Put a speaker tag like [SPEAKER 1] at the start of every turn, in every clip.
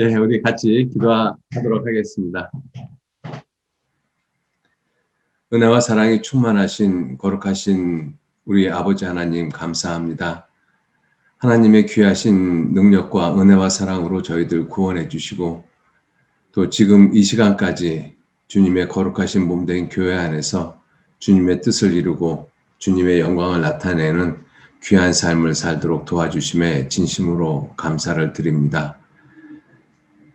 [SPEAKER 1] 예, 우리 같이 기도하도록 하겠습니다. 은혜와 사랑이 충만하신 거룩하신 우리 아버지 하나님 감사합니다. 하나님의 귀하신 능력과 은혜와 사랑으로 저희들 구원해 주시고 또 지금 이 시간까지 주님의 거룩하신 몸된 교회 안에서 주님의 뜻을 이루고 주님의 영광을 나타내는 귀한 삶을 살도록 도와주심에 진심으로 감사를 드립니다.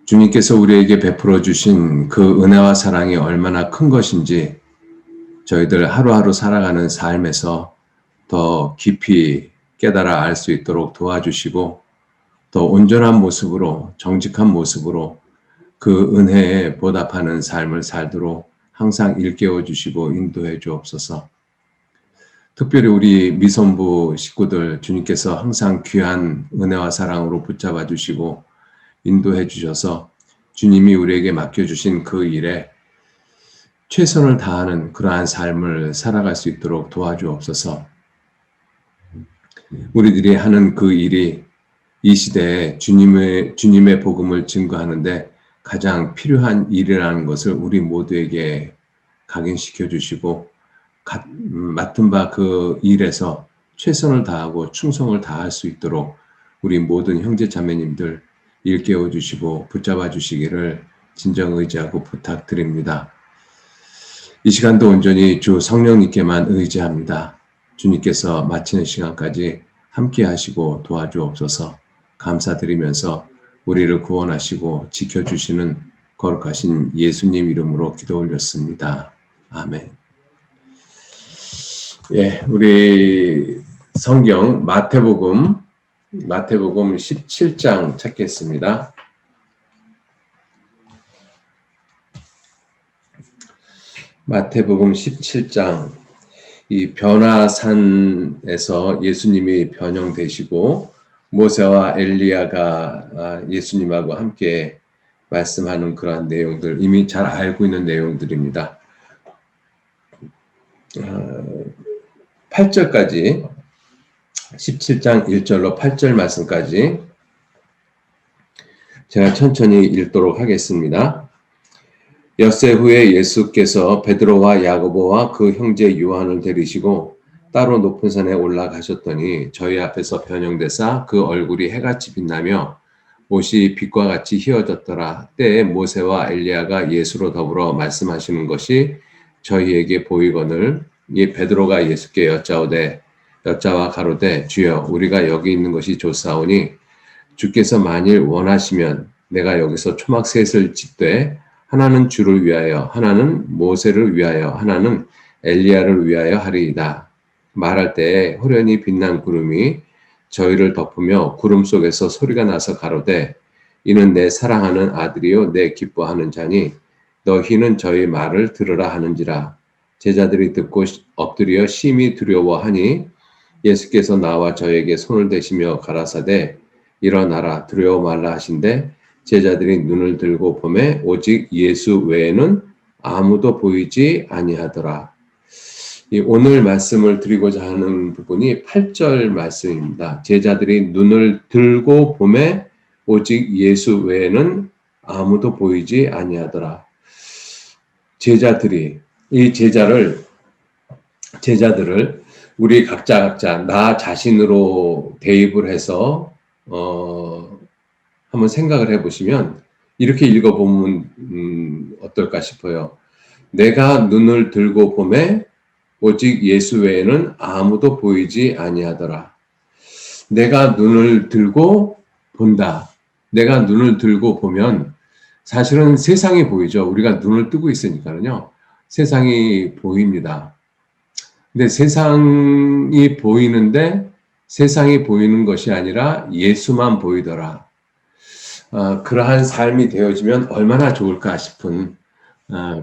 [SPEAKER 1] 주님께서 우리에게 베풀어 주신 그 은혜와 사랑이 얼마나 큰 것인지 저희들 하루하루 살아가는 삶에서 더 깊이 깨달아 알 수 있도록 도와주시고 더 온전한 모습으로 정직한 모습으로 그 은혜에 보답하는 삶을 살도록 항상 일깨워 주시고 인도해 주옵소서. 특별히 우리 미선부 식구들 주님께서 항상 귀한 은혜와 사랑으로 붙잡아 주시고 인도해 주셔서 주님이 우리에게 맡겨주신 그 일에 최선을 다하는 그러한 삶을 살아갈 수 있도록 도와주옵소서. 우리들이 하는 그 일이 이 시대에 주님의 복음을 증거하는데 가장 필요한 일이라는 것을 우리 모두에게 각인시켜 주시고 맡은 바 그 일에서 최선을 다하고 충성을 다할 수 있도록 우리 모든 형제 자매님들 일깨워 주시고 붙잡아 주시기를 진정 의지하고 부탁드립니다. 이 시간도 온전히 주 성령님께만 의지합니다. 주님께서 마치는 시간까지 함께 하시고 도와주옵소서. 감사드리면서 우리를 구원하시고 지켜주시는 거룩하신 예수님 이름으로 기도 올렸습니다. 아멘. 예, 우리 성경 마태복음 17장 찾겠습니다. 마태복음 17장, 이 변화산에서 예수님이 변형되시고 모세와 엘리야가 예수님하고 함께 말씀하는 그러한 내용들, 이미 잘 알고 있는 내용들입니다. 8절까지 17장 1절로 8절 말씀까지 제가 천천히 읽도록 하겠습니다. 엿새 후에 예수께서 베드로와 야고보와 그 형제 요한을 데리시고 따로 높은 산에 올라가셨더니 저희 앞에서 변형되사 그 얼굴이 해같이 빛나며 옷이 빛과 같이 휘어졌더라. 때에 모세와 엘리야가 예수로 더불어 말씀하시는 것이 저희에게 보이거늘 이 베드로가 예수께 여짜와 가로되 주여 우리가 여기 있는 것이 좋사오니 주께서 만일 원하시면 내가 여기서 초막 셋을 짓되 하나는 주를 위하여 하나는 모세를 위하여 하나는 엘리야를 위하여 하리이다. 말할 때에 호련히 빛난 구름이 저희를 덮으며 구름 속에서 소리가 나서 가로되 이는 내 사랑하는 아들이요 내 기뻐하는 자니 너희는 저희 말을 들으라 하는지라. 제자들이 듣고 엎드려 심히 두려워하니 예수께서 나와 저에게 손을 대시며 가라사대 일어나라 두려워 말라 하신대 제자들이 눈을 들고 보매 오직 예수 외에는 아무도 보이지 아니하더라. 오늘 말씀을 드리고자 하는 부분이 8절 말씀입니다. 제자들이 눈을 들고 보매 오직 예수 외에는 아무도 보이지 아니하더라. 제자들이 이 제자들을 우리 각자 나 자신으로 대입을 해서 한번 생각을 해보시면 이렇게 읽어보면 어떨까 싶어요. 내가 눈을 들고 보매 오직 예수 외에는 아무도 보이지 아니하더라. 내가 눈을 들고 본다. 내가 눈을 들고 보면 사실은 세상이 보이죠. 우리가 눈을 뜨고 있으니까요. 세상이 보입니다. 근데 세상이 보이는데 세상이 보이는 것이 아니라 예수만 보이더라. 그러한 삶이 되어지면 얼마나 좋을까 싶은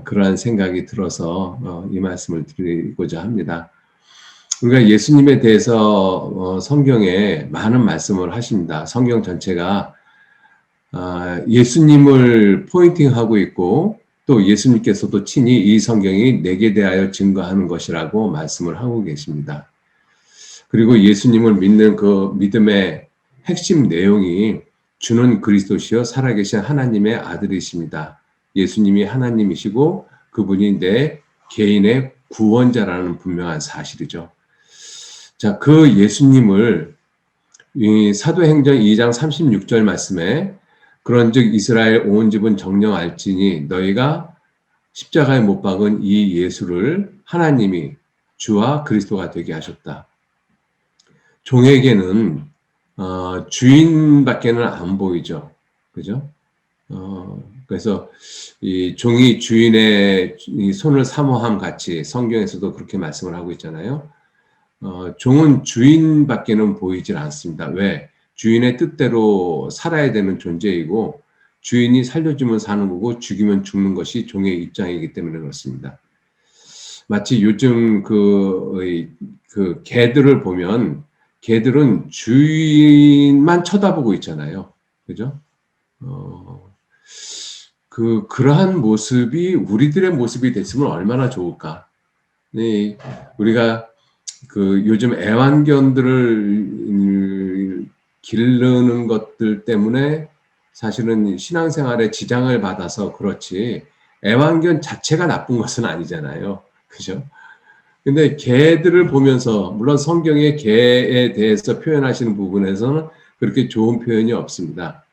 [SPEAKER 1] 그러한 생각이 들어서 이 말씀을 드리고자 합니다. 우리가 예수님에 대해서 성경에 많은 말씀을 하십니다. 성경 전체가 예수님을 포인팅하고 있고 또 예수님께서도 친히 이 성경이 내게 대하여 증거하는 것이라고 말씀을 하고 계십니다. 그리고 예수님을 믿는 그 믿음의 핵심 내용이 주는 그리스도시요 살아계신 하나님의 아들이십니다. 예수님이 하나님이시고 그분이 내 개인의 구원자라는 분명한 사실이죠. 자, 그 예수님을 이 사도행전 2장 36절 말씀에 그런즉 이스라엘 온 집은 정령알지니 너희가 십자가에 못 박은 이 예수를 하나님이 주와 그리스도가 되게 하셨다. 종에게는 주인밖에는 안 보이죠. 그죠? 그래서 이 종이 주인의 이 손을 사모함 같이 성경에서도 그렇게 말씀을 하고 있잖아요. 종은 주인밖에는 보이질 않습니다. 왜? 주인의 뜻대로 살아야 되는 존재이고 주인이 살려주면 사는 거고 죽이면 죽는 것이 종의 입장이기 때문에 그렇습니다. 마치 요즘 그 개들을 보면 개들은 주인만 쳐다보고 있잖아요. 그죠? 그러한 모습이 우리들의 모습이 됐으면 얼마나 좋을까. 네, 우리가 그 요즘 애완견들을 기르는 것들 때문에 사실은 신앙생활에 지장을 받아서 그렇지 애완견 자체가 나쁜 것은 아니잖아요. 그죠? 근데 개들을 보면서 물론 성경의 개에 대해서 표현하시는 부분에서는 그렇게 좋은 표현이 없습니다.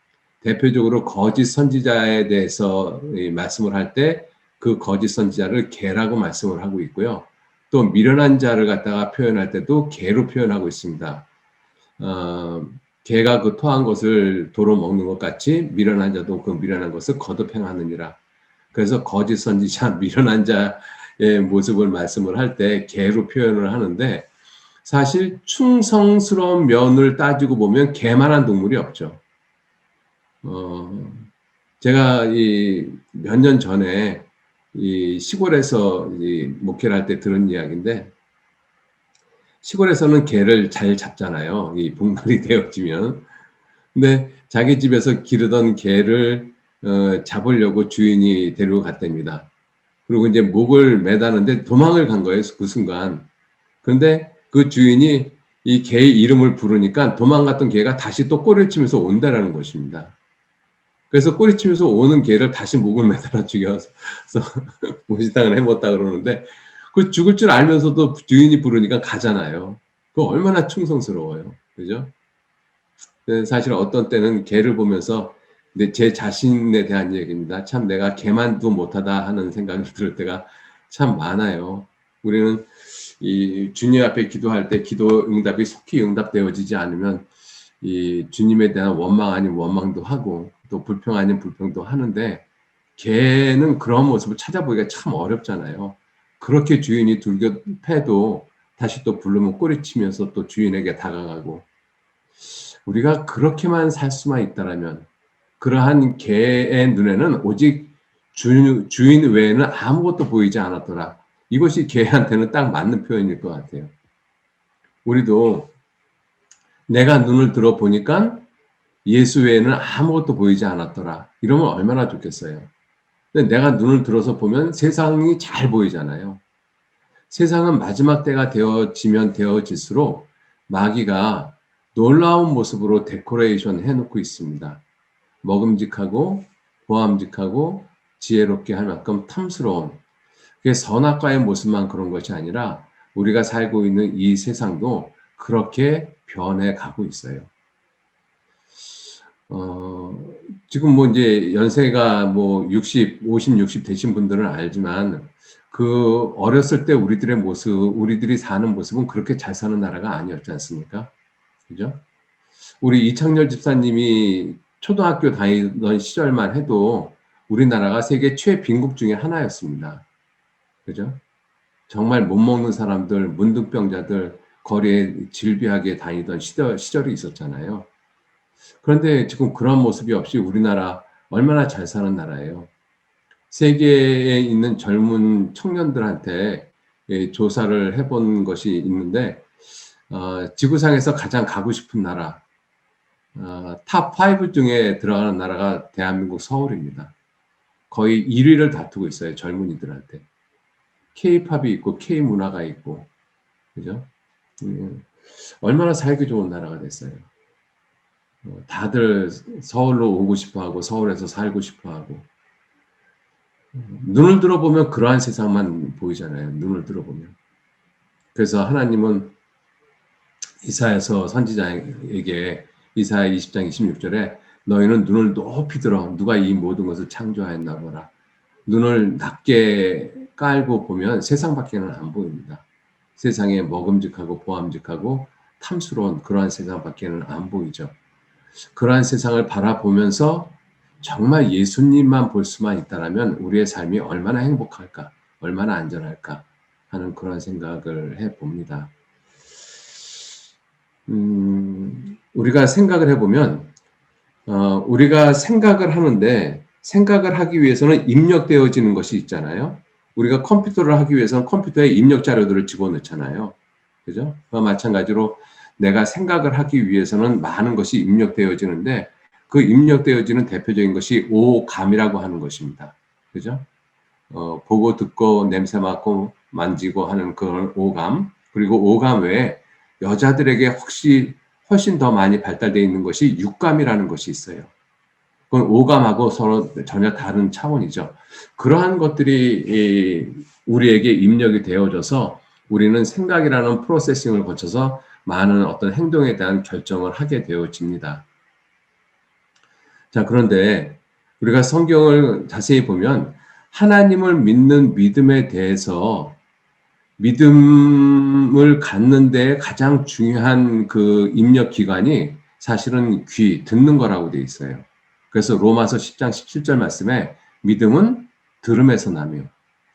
[SPEAKER 1] 대표적으로 거짓 선지자에 대해서 말씀을 할 때 그 거짓 선지자를 개라고 말씀을 하고 있고요. 또 미련한 자를 갖다가 표현할 때도 개로 표현하고 있습니다. 개가 그 토한 것을 도로 먹는 것 같이 미련한 자도 그 미련한 것을 거듭 행하느니라. 그래서 거짓 선지자, 미련한 자의 모습을 말씀을 할 때 개로 표현을 하는데 사실 충성스러운 면을 따지고 보면 개만한 동물이 없죠. 제가 이 몇 년 전에 이 시골에서 이 목회를 할 때 들은 이야기인데 시골에서는 개를 잘 잡잖아요. 이 분갈이 되어지면. 근데 자기 집에서 기르던 개를 잡으려고 주인이 데리고 갔답니다. 그리고 이제 목을 매다는데 도망을 간 거예요. 그 순간. 그런데 그 주인이 이 개의 이름을 부르니까 도망갔던 개가 다시 또 꼬리를 치면서 온다라는 것입니다. 그래서 꼬리치면서 오는 개를 다시 목을 매달아 죽여서 모시당을 해먹었다 그러는데 그 죽을 줄 알면서도 주인이 부르니까 가잖아요. 그 얼마나 충성스러워요. 그죠? 사실 어떤 때는 개를 보면서 근데 제 자신에 대한 얘기입니다. 참 내가 개만도 못하다 하는 생각이 들 때가 참 많아요. 우리는 이 주님 앞에 기도할 때 기도 응답이 속히 응답되어지지 않으면 이 주님에 대한 원망 아닌 원망도 하고 또 불평 아닌 불평도 하는데 개는 그런 모습을 찾아보기가 참 어렵잖아요. 그렇게 주인이 둘겨 패도 다시 또 부르면 꼬리치면서 또 주인에게 다가가고 우리가 그렇게만 살 수만 있다라면 그러한 개의 눈에는 오직 주인 외에는 아무것도 보이지 않았더라. 이것이 개한테는 딱 맞는 표현일 것 같아요. 우리도 내가 눈을 들어 보니까 예수 외에는 아무것도 보이지 않았더라. 이러면 얼마나 좋겠어요. 근데 내가 눈을 들어서 보면 세상이 잘 보이잖아요. 세상은 마지막 때가 되어지면 되어질수록 마귀가 놀라운 모습으로 데코레이션 해놓고 있습니다. 먹음직하고 보암직하고 지혜롭게 할 만큼 탐스러운 그게 선악과의 모습만 그런 것이 아니라 우리가 살고 있는 이 세상도 그렇게 변해가고 있어요. 지금 뭐 이제 연세가 뭐 60, 50, 60 되신 분들은 알지만 그 어렸을 때 우리들의 모습, 우리들이 사는 모습은 그렇게 잘 사는 나라가 아니었지 않습니까? 그죠? 우리 이창렬 집사님이 초등학교 다니던 시절만 해도 우리나라가 세계 최빈국 중에 하나였습니다. 그죠? 정말 못 먹는 사람들, 문둥병자들 거리에 질비하게 다니던 시절이 있었잖아요. 그런데 지금 그런 모습이 없이 우리나라 얼마나 잘 사는 나라예요. 세계에 있는 젊은 청년들한테 조사를 해본 것이 있는데 지구상에서 가장 가고 싶은 나라 탑5 중에 들어가는 나라가 대한민국 서울입니다. 거의 1위를 다투고 있어요. 젊은이들한테. K-팝이 있고 K-문화가 있고 그죠? 얼마나 살기 좋은 나라가 됐어요. 다들 서울로 오고 싶어하고 서울에서 살고 싶어하고 눈을 들어보면 그러한 세상만 보이잖아요. 눈을 들어보면. 그래서 하나님은 이사야서 선지자에게 이사야 20장 26절에 너희는 눈을 높이 들어 누가 이 모든 것을 창조하였나 보라. 눈을 낮게 깔고 보면 세상밖에는 안 보입니다. 세상에 먹음직하고 보암직하고 탐스러운 그러한 세상밖에는 안 보이죠. 그러한 세상을 바라보면서 정말 예수님만 볼 수만 있다면 우리의 삶이 얼마나 행복할까, 얼마나 안전할까 하는 그런 생각을 해봅니다. 우리가 생각을 해보면 우리가 생각을 하는데 생각을 하기 위해서는 입력되어지는 것이 있잖아요. 우리가 컴퓨터를 하기 위해서는 컴퓨터에 입력 자료들을 집어넣잖아요. 그죠? 그와 마찬가지로 내가 생각을 하기 위해서는 많은 것이 입력되어지는데 그 입력되어지는 대표적인 것이 오감이라고 하는 것입니다. 그죠? 보고 듣고 냄새 맡고 만지고 하는 그런 오감, 그리고 오감 외에 여자들에게 혹시 훨씬 더 많이 발달되어 있는 것이 육감이라는 것이 있어요. 그건 오감하고 서로 전혀 다른 차원이죠. 그러한 것들이 우리에게 입력이 되어져서 우리는 생각이라는 프로세싱을 거쳐서 많은 어떤 행동에 대한 결정을 하게 되어집니다. 자, 그런데 우리가 성경을 자세히 보면 하나님을 믿는 믿음에 대해서 믿음을 갖는 데 가장 중요한 그 입력 기관이 사실은 귀, 듣는 거라고 되어 있어요. 그래서 로마서 10장 17절 말씀에 믿음은 들음에서 나며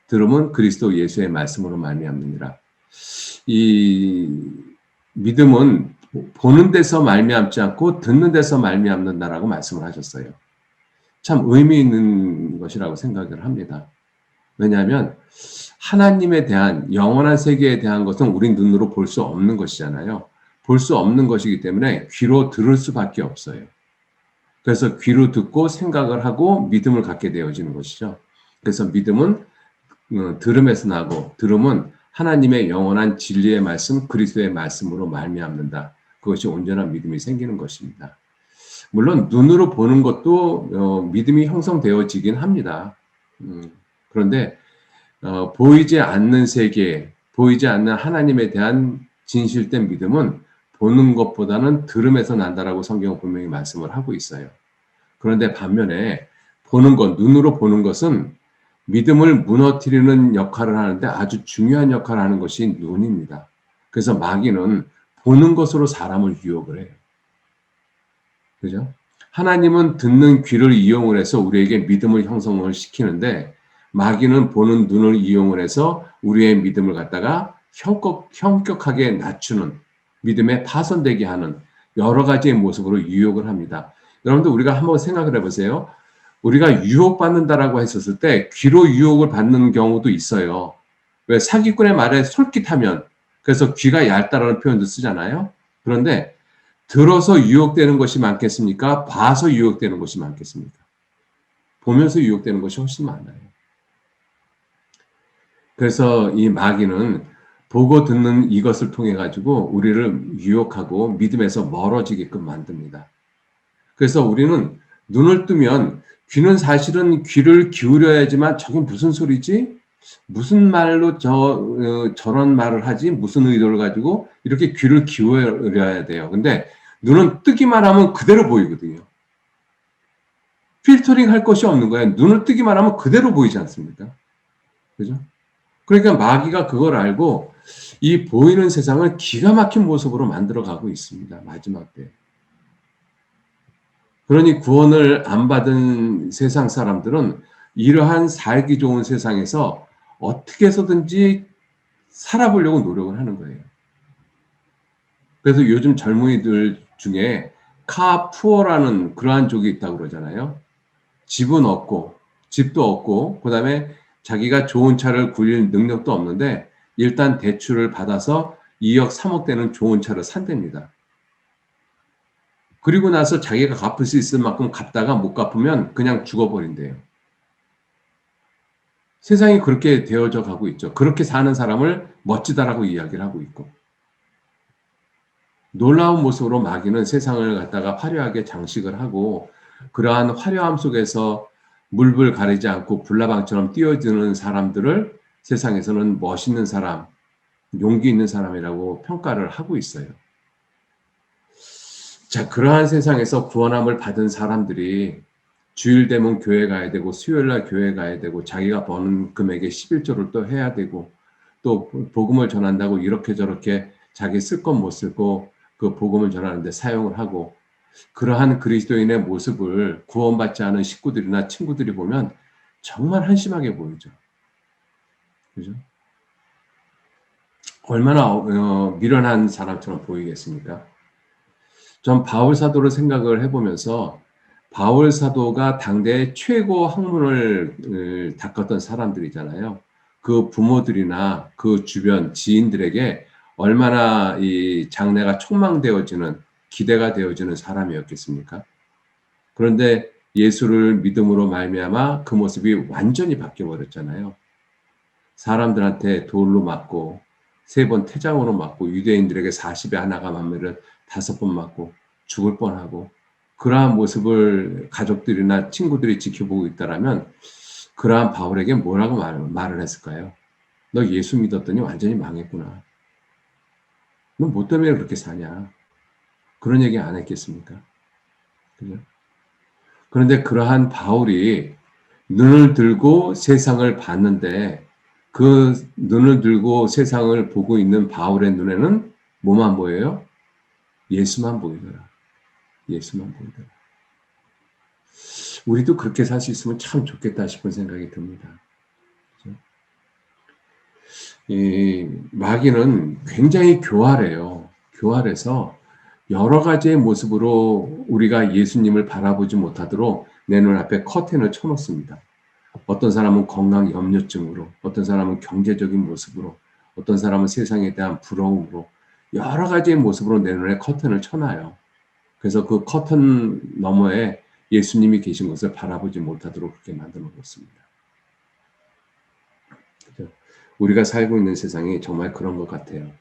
[SPEAKER 1] 들음은 그리스도 예수의 말씀으로 말미암느니라. 이 믿음은 보는 데서 말미암지 않고 듣는 데서 말미암는다라고 말씀을 하셨어요. 참 의미 있는 것이라고 생각을 합니다. 왜냐하면 하나님에 대한 영원한 세계에 대한 것은 우리 눈으로 볼 수 없는 것이잖아요. 볼 수 없는 것이기 때문에 귀로 들을 수밖에 없어요. 그래서 귀로 듣고 생각을 하고 믿음을 갖게 되어지는 것이죠. 그래서 믿음은 들음에서 나고 들음은 하나님의 영원한 진리의 말씀, 그리스도의 말씀으로 말미암는다. 그것이 온전한 믿음이 생기는 것입니다. 물론 눈으로 보는 것도 믿음이 형성되어지긴 합니다. 그런데 보이지 않는 세계, 보이지 않는 하나님에 대한 진실된 믿음은 보는 것보다는 들음에서 난다라고 성경은 분명히 말씀을 하고 있어요. 그런데 반면에 보는 것, 눈으로 보는 것은 믿음을 무너뜨리는 역할을 하는데 아주 중요한 역할을 하는 것이 눈입니다. 그래서 마귀는 보는 것으로 사람을 유혹을 해요. 그죠? 하나님은 듣는 귀를 이용을 해서 우리에게 믿음을 형성을 시키는데 마귀는 보는 눈을 이용을 해서 우리의 믿음을 갖다가 형격하게 낮추는 믿음에 파손되게 하는 여러 가지의 모습으로 유혹을 합니다. 여러분들 우리가 한번 생각을 해보세요. 우리가 유혹받는다라고 했었을 때 귀로 유혹을 받는 경우도 있어요. 왜 사기꾼의 말에 솔깃하면 그래서 귀가 얇다라는 표현도 쓰잖아요. 그런데 들어서 유혹되는 것이 많겠습니까? 봐서 유혹되는 것이 많겠습니까? 보면서 유혹되는 것이 훨씬 많아요. 그래서 이 마귀는 보고 듣는 이것을 통해 가지고 우리를 유혹하고 믿음에서 멀어지게끔 만듭니다. 그래서 우리는 눈을 뜨면 귀는 사실은 귀를 기울여야지만 저게 무슨 소리지? 무슨 말로 저런 말을 하지? 무슨 의도를 가지고 이렇게 귀를 기울여야 돼요. 근데 눈은 뜨기만 하면 그대로 보이거든요. 필터링 할 것이 없는 거예요. 눈을 뜨기만 하면 그대로 보이지 않습니까? 그죠? 그러니까 마귀가 그걸 알고 이 보이는 세상을 기가 막힌 모습으로 만들어가고 있습니다. 마지막 때. 그러니 구원을 안 받은 세상 사람들은 이러한 살기 좋은 세상에서 어떻게 해서든지 살아보려고 노력을 하는 거예요. 그래서 요즘 젊은이들 중에 카푸어라는 그러한 쪽이 있다고 그러잖아요. 집은 없고, 집도 없고, 그 다음에 자기가 좋은 차를 굴릴 능력도 없는데 일단 대출을 받아서 2억, 3억 되는 좋은 차를 산답니다. 그리고 나서 자기가 갚을 수 있을 만큼 갚다가 못 갚으면 그냥 죽어버린대요. 세상이 그렇게 되어져 가고 있죠. 그렇게 사는 사람을 멋지다라고 이야기를 하고 있고. 놀라운 모습으로 마귀는 세상을 갖다가 화려하게 장식을 하고 그러한 화려함 속에서 물불 가리지 않고 불나방처럼 뛰어드는 사람들을 세상에서는 멋있는 사람, 용기 있는 사람이라고 평가를 하고 있어요. 자, 그러한 세상에서 구원함을 받은 사람들이 주일 되면 교회 가야 되고 수요일 날 교회 가야 되고 자기가 버는 금액의 11조를 또 해야 되고 또 복음을 전한다고 이렇게 저렇게 자기 쓸 건 못 쓰고 그 복음을 전하는데 사용을 하고 그러한 그리스도인의 모습을 구원받지 않은 식구들이나 친구들이 보면 정말 한심하게 보이죠. 그죠? 얼마나 미련한 사람처럼 보이겠습니까? 전 바울 사도를 생각을 해보면서 바울 사도가 당대 최고 학문을 닦았던 사람들이잖아요. 그 부모들이나 그 주변 지인들에게 얼마나 이 장래가 촉망되어지는 기대가 되어지는 사람이었겠습니까? 그런데 예수를 믿음으로 말미암아 그 모습이 완전히 바뀌어 버렸잖아요. 사람들한테 돌로 맞고 3번 태장으로 맞고 유대인들에게 40에 하나가 만면을 5번 맞고 죽을 뻔하고 그러한 모습을 가족들이나 친구들이 지켜보고 있다라면 그러한 바울에게 뭐라고 말을 했을까요? 너 예수 믿었더니 완전히 망했구나. 너 뭐 때문에 그렇게 사냐? 그런 얘기 안 했겠습니까? 그죠? 그런데 그러한 바울이 눈을 들고 세상을 봤는데 그 눈을 들고 세상을 보고 있는 바울의 눈에는 뭐만 보여요? 예수만 보이더라. 예수만 보이더라. 우리도 그렇게 살 수 있으면 참 좋겠다 싶은 생각이 듭니다. 그렇죠? 이 마귀는 굉장히 교활해요. 교활해서 여러 가지의 모습으로 우리가 예수님을 바라보지 못하도록 내 눈앞에 커튼을 쳐놓습니다. 어떤 사람은 건강 염려증으로, 어떤 사람은 경제적인 모습으로, 어떤 사람은 세상에 대한 부러움으로 여러 가지의 모습으로 내 눈에 커튼을 쳐놔요. 그래서 그 커튼 너머에 예수님이 계신 것을 바라보지 못하도록 그렇게 만들어 놓습니다. 우리가 살고 있는 세상이 정말 그런 것 같아요.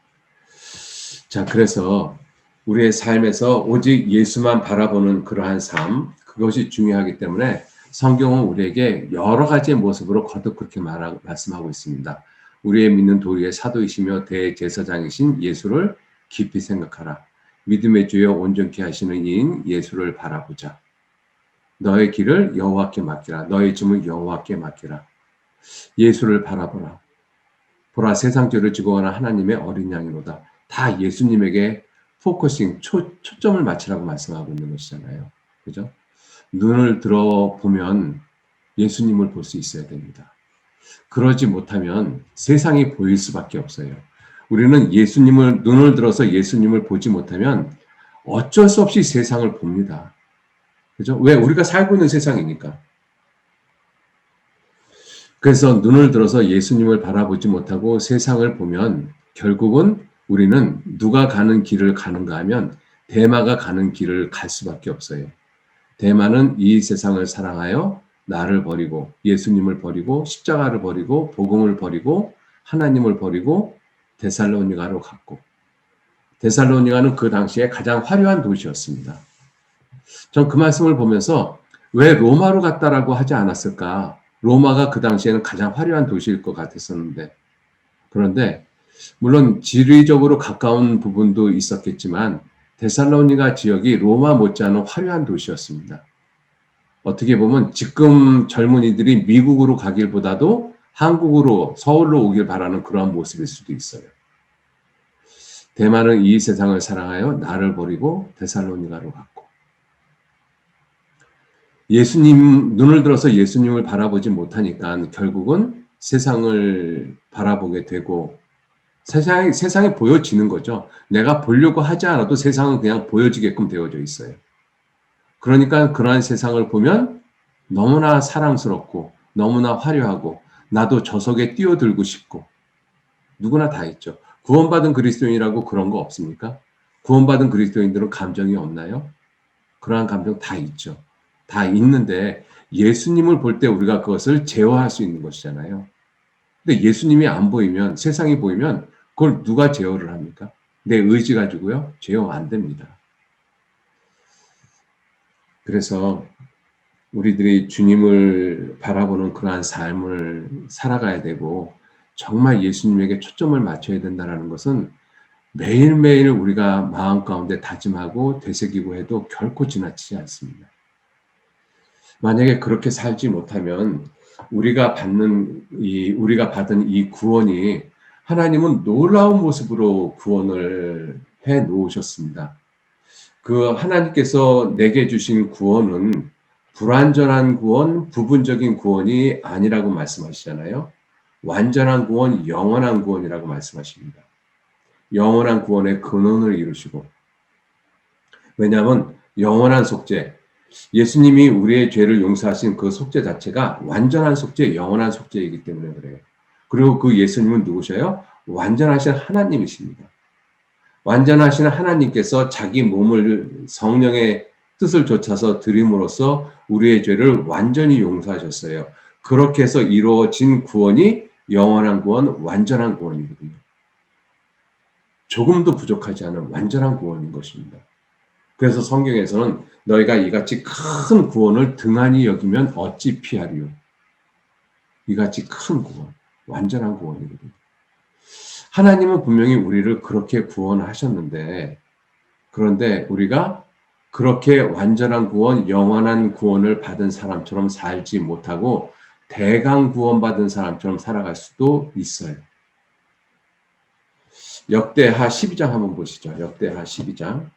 [SPEAKER 1] 자, 그래서 우리의 삶에서 오직 예수만 바라보는 그러한 삶, 그것이 중요하기 때문에 성경은 우리에게 여러 가지의 모습으로 거듭 그렇게 말씀하고 있습니다. 우리의 믿는 도리의 사도이시며 대제사장이신 예수를 깊이 생각하라. 믿음의 주여 온전케 하시는 이인 예수를 바라보자. 너의 길을 여호와께 맡기라. 너의 짐을 여호와께 맡기라. 예수를 바라보라. 보라 세상 죄를 지고 가는 하나님의 어린 양이로다. 다 예수님에게 포커싱, 초점을 맞추라고 말씀하고 있는 것이잖아요. 그죠? 눈을 들어보면 예수님을 볼 수 있어야 됩니다. 그러지 못하면 세상이 보일 수밖에 없어요. 우리는 눈을 들어서 예수님을 보지 못하면 어쩔 수 없이 세상을 봅니다. 그죠? 왜? 우리가 살고 있는 세상이니까. 그래서 눈을 들어서 예수님을 바라보지 못하고 세상을 보면 결국은 우리는 누가 가는 길을 가는가 하면 데마가 가는 길을 갈 수밖에 없어요. 데마는 이 세상을 사랑하여 나를 버리고 예수님을 버리고 십자가를 버리고 복음을 버리고 하나님을 버리고 데살로니가로 갔고 데살로니가는 그 당시에 가장 화려한 도시였습니다. 전 그 말씀을 보면서 왜 로마로 갔다라고 하지 않았을까? 로마가 그 당시에는 가장 화려한 도시일 것 같았었는데 그런데 물론 지리적으로 가까운 부분도 있었겠지만 데살로니가 지역이 로마 못지않은 화려한 도시였습니다. 어떻게 보면 지금 젊은이들이 미국으로 가길보다도 한국으로 서울로 오길 바라는 그러한 모습일 수도 있어요. 대만은 이 세상을 사랑하여 나를 버리고 데살로니가로 갔고 눈을 들어서 예수님을 바라보지 못하니까 결국은 세상을 바라보게 되고 세상이 보여지는 거죠. 내가 보려고 하지 않아도 세상은 그냥 보여지게끔 되어져 있어요. 그러니까 그러한 세상을 보면 너무나 사랑스럽고 너무나 화려하고 나도 저 속에 뛰어들고 싶고 누구나 다 있죠. 구원받은 그리스도인이라고 그런 거 없습니까? 구원받은 그리스도인들은 감정이 없나요? 그러한 감정 다 있죠. 다 있는데 예수님을 볼 때 우리가 그것을 제어할 수 있는 것이잖아요. 근데 예수님이 안 보이면 세상이 보이면 그걸 누가 제어를 합니까? 내 의지 가지고요, 죄용 안 됩니다. 그래서 우리들이 주님을 바라보는 그러한 삶을 살아가야 되고 정말 예수님에게 초점을 맞춰야 된다는 것은 매일매일 우리가 마음 가운데 다짐하고 되새기고 해도 결코 지나치지 않습니다. 만약에 그렇게 살지 못하면 우리가 받은 이 구원이 하나님은 놀라운 모습으로 구원을 해 놓으셨습니다. 그 하나님께서 내게 주신 구원은 불완전한 구원, 부분적인 구원이 아니라고 말씀하시잖아요. 완전한 구원, 영원한 구원이라고 말씀하십니다. 영원한 구원의 근원을 이루시고, 왜냐하면 영원한 속죄, 예수님이 우리의 죄를 용서하신 그 속죄 자체가 완전한 속죄, 영원한 속죄이기 때문에 그래요. 그리고 그 예수님은 누구셔요? 완전하신 하나님이십니다. 완전하신 하나님께서 자기 몸을 성령의 뜻을 좇아서 드림으로써 우리의 죄를 완전히 용서하셨어요. 그렇게 해서 이루어진 구원이 영원한 구원, 완전한 구원이거든요. 조금도 부족하지 않은 완전한 구원인 것입니다. 그래서 성경에서는 너희가 이같이 큰 구원을 등한히 여기면 어찌 피하리요. 이같이 큰 구원, 완전한 구원이거든요. 하나님은 분명히 우리를 그렇게 구원하셨는데, 그런데 우리가 그렇게 완전한 구원, 영원한 구원을 받은 사람처럼 살지 못하고 대강 구원받은 사람처럼 살아갈 수도 있어요. 역대하 12장 한번 보시죠. 역대하 12장.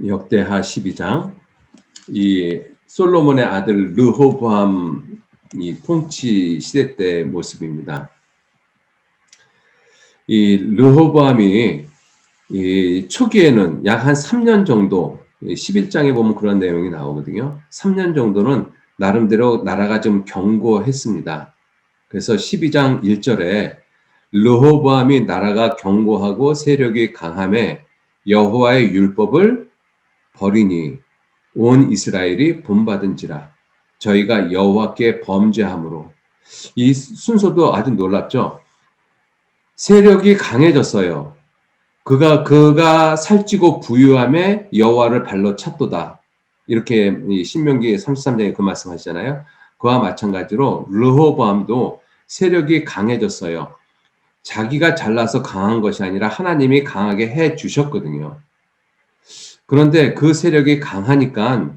[SPEAKER 1] 역대하 12장. 이 솔로몬의 아들 르호보암 이 통치 시대 때 모습입니다. 이 르호보암이 이 초기에는 약 한 3년 정도, 11장에 보면 그런 내용이 나오거든요. 3년 정도는 나름대로 나라가 좀 견고했습니다. 그래서 12장 1절에 르호보암이 나라가 견고하고 세력이 강함에 여호와의 율법을 버리니 온 이스라엘이 본받은지라 저희가 여호와께 범죄함으로. 이 순서도 아주 놀랍죠. 세력이 강해졌어요. 그가 살찌고 부유함에 여호와를 발로 찼도다. 이렇게 신명기 33장에 그 말씀하시잖아요. 그와 마찬가지로 르호보암도 세력이 강해졌어요. 자기가 잘나서 강한 것이 아니라 하나님이 강하게 해 주셨거든요. 그런데 그 세력이 강하니까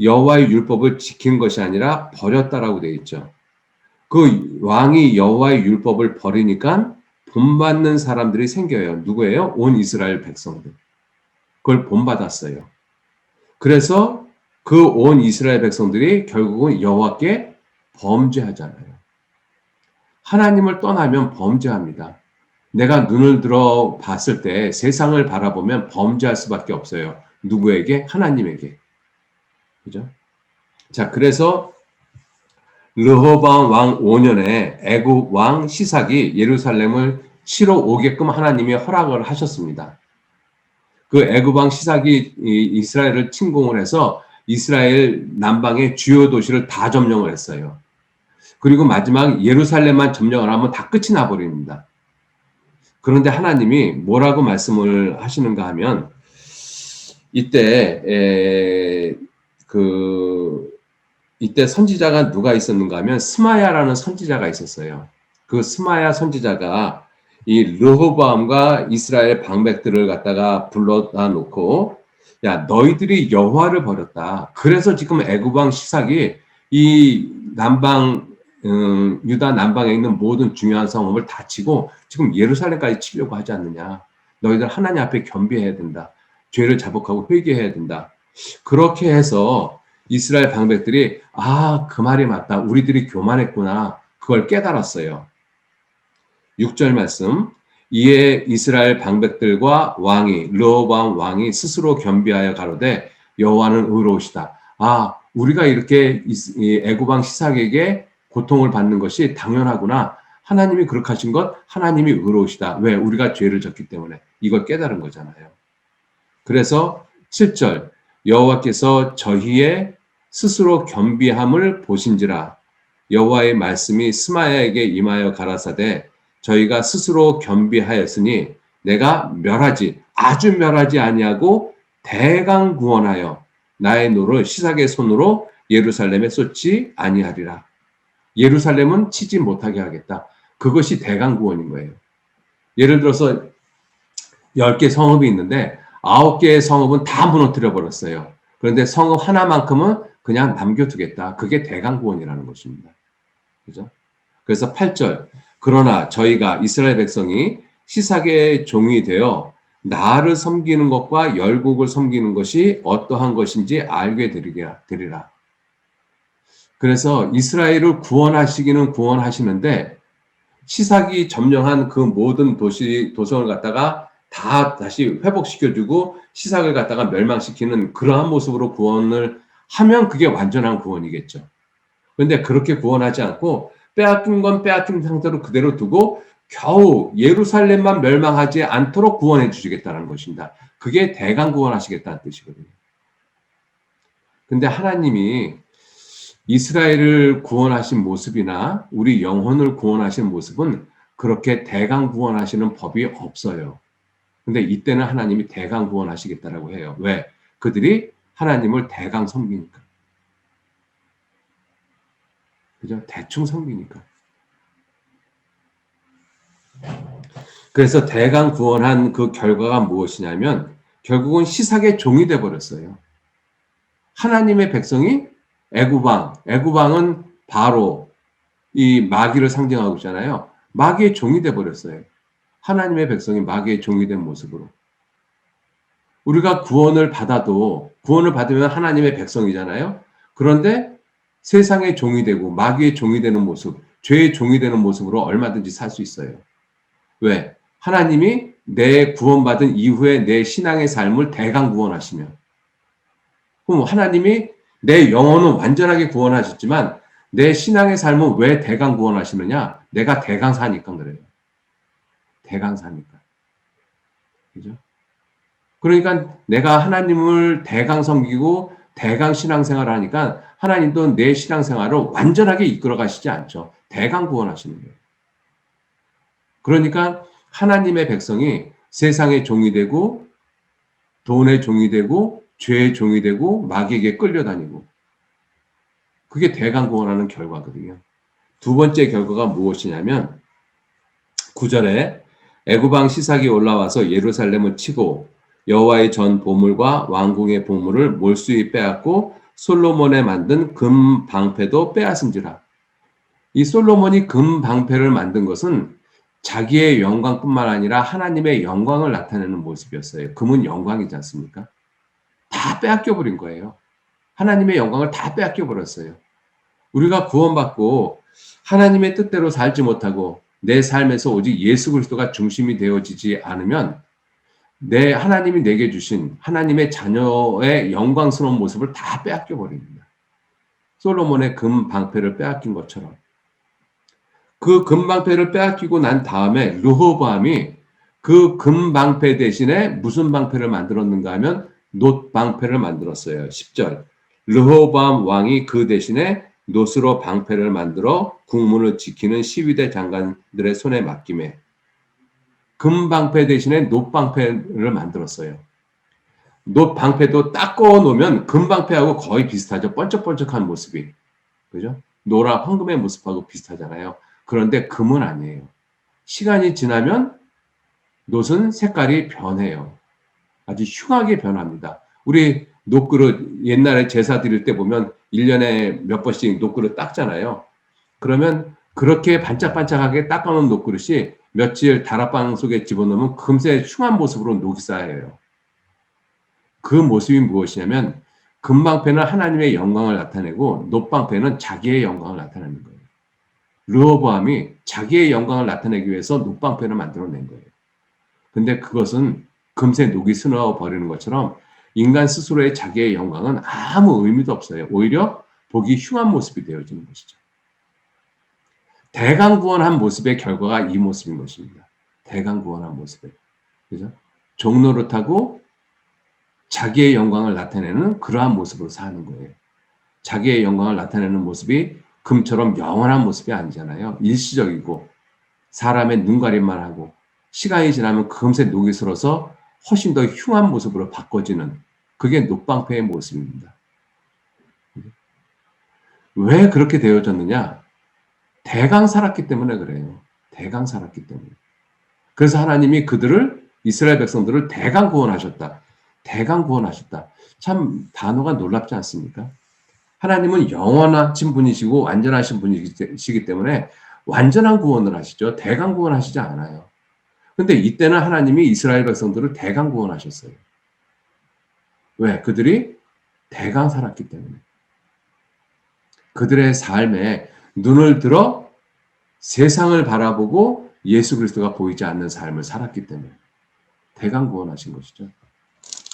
[SPEAKER 1] 여호와의 율법을 지킨 것이 아니라 버렸다라고 되어 있죠. 그 왕이 여호와의 율법을 버리니까 본받는 사람들이 생겨요. 누구예요? 온 이스라엘 백성들. 그걸 본받았어요. 그래서 그 온 이스라엘 백성들이 결국은 여호와께 범죄하잖아요. 하나님을 떠나면 범죄합니다. 내가 눈을 들어 봤을 때 세상을 바라보면 범죄할 수밖에 없어요. 누구에게? 하나님에게. 그죠? 자, 그래서 르호보암 왕 5년에 애굽 왕 시삭이 예루살렘을 치러 오게끔 하나님이 허락을 하셨습니다. 그 애굽 왕 시삭이 이스라엘을 침공을 해서 이스라엘 남방의 주요 도시를 다 점령을 했어요. 그리고 마지막 예루살렘만 점령을 하면 다 끝이 나버립니다. 그런데 하나님이 뭐라고 말씀을 하시는가 하면 이때 선지자가 누가 있었는가 하면 스마야라는 선지자가 있었어요. 그 스마야 선지자가 이 르호보암과 이스라엘 방백들을 갖다가 불러다 놓고 야 너희들이 여호와를 버렸다. 그래서 지금 애굽 왕 시삭이 이 남방 유다 남방에 있는 모든 중요한 성읍을 다 치고 지금 예루살렘까지 치려고 하지 않느냐. 너희들 하나님 앞에 겸비해야 된다. 죄를 자복하고 회개해야 된다. 그렇게 해서 이스라엘 방백들이 그 말이 맞다. 우리들이 교만했구나. 그걸 깨달았어요. 6절 말씀. 이에 이스라엘 방백들과 왕이 르호보암 왕이 스스로 겸비하여 가로되 여호와는 의로우시다. 우리가 이렇게 애굽 왕 시삭에게 고통을 받는 것이 당연하구나. 하나님이 그렇게 하신 것 하나님이 의로우시다. 왜? 우리가 죄를 졌기 때문에. 이걸 깨달은 거잖아요. 그래서 7절 여호와께서 저희의 스스로 겸비함을 보신지라. 여호와의 말씀이 스마야에게 임하여 가라사대 저희가 스스로 겸비하였으니 내가 멸하지 아주 멸하지 아니하고 대강 구원하여 나의 노를 시삭의 손으로 예루살렘에 쏟지 아니하리라. 예루살렘은 치지 못하게 하겠다. 그것이 대강 구원인 거예요. 예를 들어서 10개 성읍이 있는데 9개의 성읍은 다 무너뜨려 버렸어요. 그런데 성읍 하나만큼은 그냥 남겨두겠다. 그게 대강 구원이라는 것입니다. 그죠? 그래서 8절. 그러나 저희가 이스라엘 백성이 시삭의 종이 되어 나를 섬기는 것과 열국을 섬기는 것이 어떠한 것인지 알게 되리라. 그래서 이스라엘을 구원하시기는 구원하시는데 시삭이 점령한 그 모든 도성을 갖다가 다 다시 회복시켜주고 시삭을 갖다가 멸망시키는 그러한 모습으로 구원을 하면 그게 완전한 구원이겠죠. 그런데 그렇게 구원하지 않고 빼앗긴 건 빼앗긴 상태로 그대로 두고 겨우 예루살렘만 멸망하지 않도록 구원해 주시겠다는 것입니다. 그게 대강 구원하시겠다는 뜻이거든요. 근데 하나님이 이스라엘을 구원하신 모습이나 우리 영혼을 구원하신 모습은 그렇게 대강 구원하시는 법이 없어요. 근데 이때는 하나님이 대강 구원하시겠다라고 해요. 왜? 그들이 하나님을 대강 섬기니까. 그죠? 대충 섬기니까. 그래서 대강 구원한 그 결과가 무엇이냐면 결국은 시삭의 종이 되어버렸어요. 하나님의 백성이 애구방은 바로 이 마귀를 상징하고 있잖아요. 마귀의 종이 되어버렸어요. 하나님의 백성이 마귀의 종이 된 모습으로. 우리가 구원을 받아도 구원을 받으면 하나님의 백성이잖아요. 그런데 세상의 종이 되고 마귀의 종이 되는 모습, 죄의 종이 되는 모습으로 얼마든지 살 수 있어요. 왜? 하나님이 내 구원받은 이후에 내 신앙의 삶을 대강 구원하시면. 그럼 하나님이 내 영혼은 완전하게 구원하셨지만 내 신앙의 삶은 왜 대강 구원하시느냐? 내가 대강 사니까 그래요. 대강 사니까. 그죠? 그러니까 내가 하나님을 대강 섬기고 대강 신앙생활을 하니까 하나님도 내 신앙생활을 완전하게 이끌어 가시지 않죠. 대강 구원하시는 거예요. 그러니까 하나님의 백성이 세상의 종이 되고 돈의 종이 되고 죄의 종이 되고 마귀에게 끌려다니고 그게 대강 구원하는 결과거든요. 두 번째 결과가 무엇이냐면 9절에 애구방 시삭이 올라와서 예루살렘을 치고 여호와의 전 보물과 왕궁의 보물을 몰수히 빼앗고 솔로몬에 만든 금 방패도 빼앗은지라. 이 솔로몬이 금 방패를 만든 것은 자기의 영광뿐만 아니라 하나님의 영광을 나타내는 모습이었어요. 금은 영광이지 않습니까? 다 빼앗겨 버린 거예요. 하나님의 영광을 다 빼앗겨 버렸어요. 우리가 구원받고 하나님의 뜻대로 살지 못하고 내 삶에서 오직 예수 그리스도가 중심이 되어지지 않으면 내 하나님이 내게 주신 하나님의 자녀의 영광스러운 모습을 다 빼앗겨 버립니다. 솔로몬의 금 방패를 빼앗긴 것처럼. 그 금 방패를 빼앗기고 난 다음에 르호보암이 그 금 방패 대신에 무슨 방패를 만들었는가 하면 놋 방패를 만들었어요. 10절. 르호보암 왕이 그 대신에 놋으로 방패를 만들어 국문을 지키는 시위대 장관들의 손에 맡김에 금 방패 대신에 놋 방패를 만들었어요. 놋 방패도 딱 꺼 놓으면 금 방패하고 거의 비슷하죠. 번쩍번쩍한 모습이. 그죠? 노라 황금의 모습하고 비슷하잖아요. 그런데 금은 아니에요. 시간이 지나면 놋은 색깔이 변해요. 아주 흉하게 변합니다. 우리 놋그릇 옛날에 제사 드릴 때 보면 1년에 몇 번씩 놋그릇 닦잖아요. 그러면 그렇게 반짝반짝하게 닦아놓은 놋그릇이 며칠 다락방 속에 집어넣으면 금세 흉한 모습으로 녹이 쌓여요. 그 모습이 무엇이냐면 금방패는 하나님의 영광을 나타내고 놋방패는 자기의 영광을 나타내는 거예요. 르호보암이 자기의 영광을 나타내기 위해서 놋방패를 만들어낸 거예요. 근데 그것은 금세 녹이 스나워 버리는 것처럼 인간 스스로의 자기의 영광은 아무 의미도 없어요. 오히려 보기 흉한 모습이 되어지는 것이죠. 대강구원한 모습의 결과가 이 모습인 것입니다. 대강구원한 모습에. 그죠? 종노릇하고 자기의 영광을 나타내는 그러한 모습으로 사는 거예요. 자기의 영광을 나타내는 모습이 금처럼 영원한 모습이 아니잖아요. 일시적이고 사람의 눈가림만 하고 시간이 지나면 금세 녹이 슬어서 훨씬 더 흉한 모습으로 바꿔지는 그게 녹방패의 모습입니다. 왜 그렇게 되어졌느냐? 대강 살았기 때문에 그래요. 대강 살았기 때문에. 그래서 하나님이 그들을 이스라엘 백성들을 대강 구원하셨다. 대강 구원하셨다. 참 단어가 놀랍지 않습니까? 하나님은 영원하신 분이시고 완전하신 분이시기 때문에 완전한 구원을 하시죠. 대강 구원하시지 않아요. 근데 이때는 하나님이 이스라엘 백성들을 대강 구원하셨어요. 왜? 그들이 대강 살았기 때문에. 그들의 삶에 눈을 들어 세상을 바라보고 예수 그리스도가 보이지 않는 삶을 살았기 때문에 대강 구원하신 것이죠.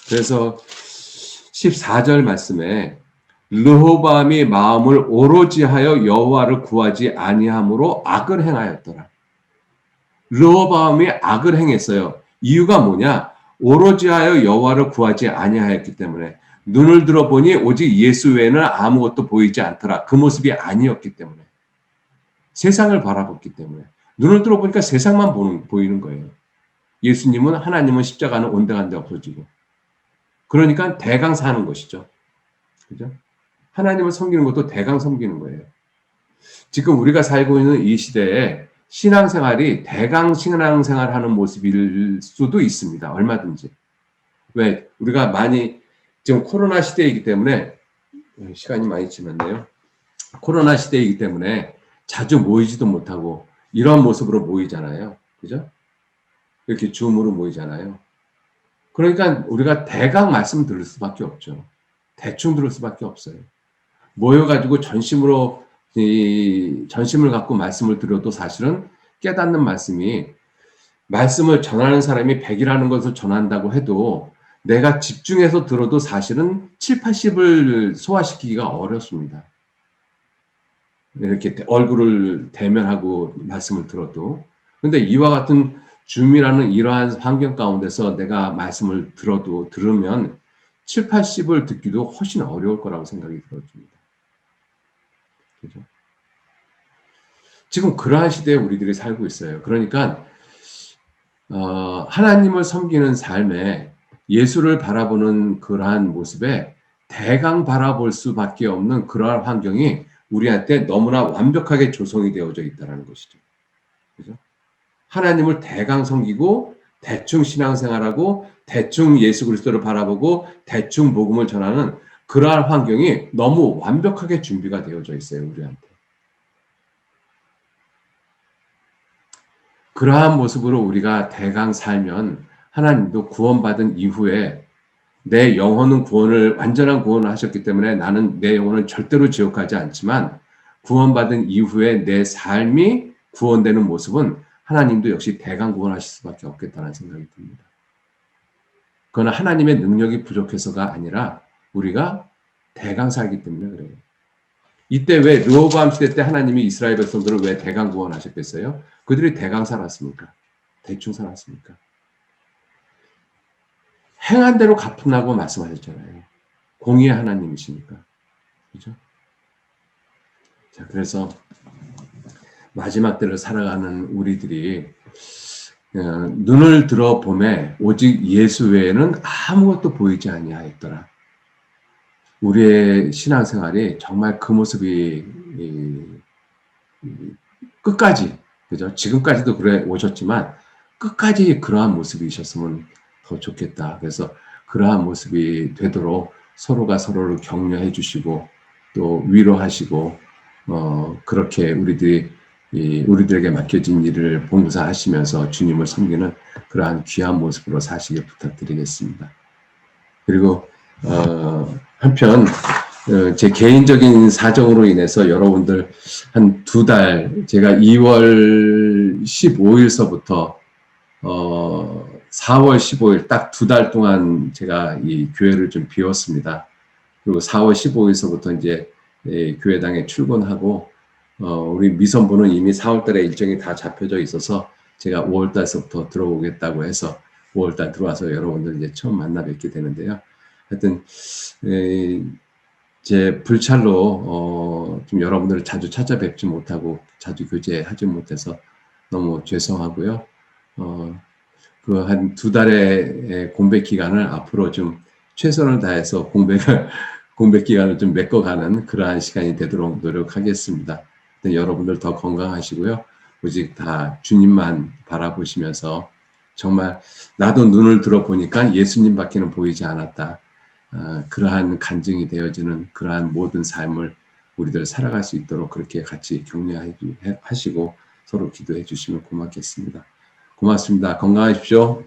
[SPEAKER 1] 그래서 14절 말씀에 르호보암이 마음을 오로지 하여 여호와를 구하지 아니함으로 악을 행하였더라. 르호보암이 악을 행했어요. 이유가 뭐냐? 오로지 하여 여호와를 구하지 아니하였기 때문에 눈을 들어보니 오직 예수 외에는 아무것도 보이지 않더라. 그 모습이 아니었기 때문에 세상을 바라봤기 때문에 눈을 들어보니까 세상만 보이는 거예요. 예수님은 하나님은 십자가는 온데간데 없어지고 그러니까 대강 사는 것이죠. 그죠? 하나님을 섬기는 것도 대강 섬기는 거예요. 지금 우리가 살고 있는 이 시대에 신앙생활이 대강 신앙생활 하는 모습일 수도 있습니다. 얼마든지. 왜? 우리가 많이 지금 코로나 시대이기 때문에 시간이 많이 지났네요. 코로나 시대이기 때문에 자주 모이지도 못하고 이런 모습으로 모이잖아요. 그죠? 이렇게 줌으로 모이잖아요. 그러니까 우리가 대강 말씀 들을 수밖에 없죠. 대충 들을 수밖에 없어요. 모여가지고 전심을 갖고 말씀을 들어도 사실은 깨닫는 말씀을 전하는 사람이 100이라는 것을 전한다고 해도 내가 집중해서 들어도 사실은 7, 80을 소화시키기가 어렵습니다. 이렇게 얼굴을 대면하고 말씀을 들어도. 근데 이와 같은 줌이라는 이러한 환경 가운데서 내가 말씀을 들으면 7, 80을 듣기도 훨씬 어려울 거라고 생각이 들어집니다. 그죠? 지금 그러한 시대에 우리들이 살고 있어요. 그러니까 하나님을 섬기는 삶에 예수를 바라보는 그러한 모습에 대강 바라볼 수밖에 없는 그러한 환경이 우리한테 너무나 완벽하게 조성이 되어져 있다는 것이죠. 그죠? 하나님을 대강 섬기고 대충 신앙생활하고 대충 예수 그리스도를 바라보고 대충 복음을 전하는 그러한 환경이 너무 완벽하게 준비가 되어져 있어요. 우리한테. 그러한 모습으로 우리가 대강 살면 하나님도 구원받은 이후에 내 영혼은 완전한 구원을 하셨기 때문에 나는 내 영혼은 절대로 지옥 가지 않지만 구원받은 이후에 내 삶이 구원되는 모습은 하나님도 역시 대강 구원하실 수밖에 없겠다는 생각이 듭니다. 그건 하나님의 능력이 부족해서가 아니라 우리가 대강 살기 때문에 그래요. 이때 왜 르호보암 시대 때 하나님이 이스라엘 백성들을 왜 대강 구원하셨겠어요? 그들이 대강 살았습니까? 대충 살았습니까? 행한 대로 갚으라고 말씀하셨잖아요. 공의의 하나님이시니까. 그죠? 자, 그래서 마지막 때를 살아가는 우리들이 눈을 들어보매 오직 예수 외에는 아무것도 보이지 아니하였더라. 우리의 신앙생활이 정말 그 모습이 끝까지, 그죠? 지금까지도 그래 오셨지만 끝까지 그러한 모습이셨으면 더 좋겠다. 그래서 그러한 모습이 되도록 서로가 서로를 격려해 주시고 또 위로하시고 그렇게 우리들에게 맡겨진 일을 봉사하시면서 주님을 섬기는 그러한 귀한 모습으로 사시길 부탁드리겠습니다. 그리고 한편 제 개인적인 사정으로 인해서 여러분들 한 2달 제가 2월 15일서부터 4월 15일 딱 2달 동안 제가 이 교회를 좀 비웠습니다. 그리고 4월 15일서부터 이제 교회당에 출근하고 우리 미선부는 이미 4월달에 일정이 다 잡혀져 있어서 제가 5월달서부터 들어오겠다고 해서 5월달 들어와서 여러분들 이제 처음 만나 뵙게 되는데요. 하여튼 제 불찰로 좀 여러분들을 자주 찾아뵙지 못하고 자주 교제하지 못해서 너무 죄송하고요. 그 한 두 달의 공백 기간을 앞으로 좀 최선을 다해서 공백 기간을 좀 메꿔가는 그러한 시간이 되도록 노력하겠습니다. 여러분들 더 건강하시고요. 오직 다 주님만 바라보시면서 정말 나도 눈을 들어보니까 예수님밖에는 보이지 않았다. 그러한 간증이 되어지는 그러한 모든 삶을 우리들 살아갈 수 있도록 그렇게 같이 격려하시고 서로 기도해 주시면 고맙겠습니다. 고맙습니다. 건강하십시오.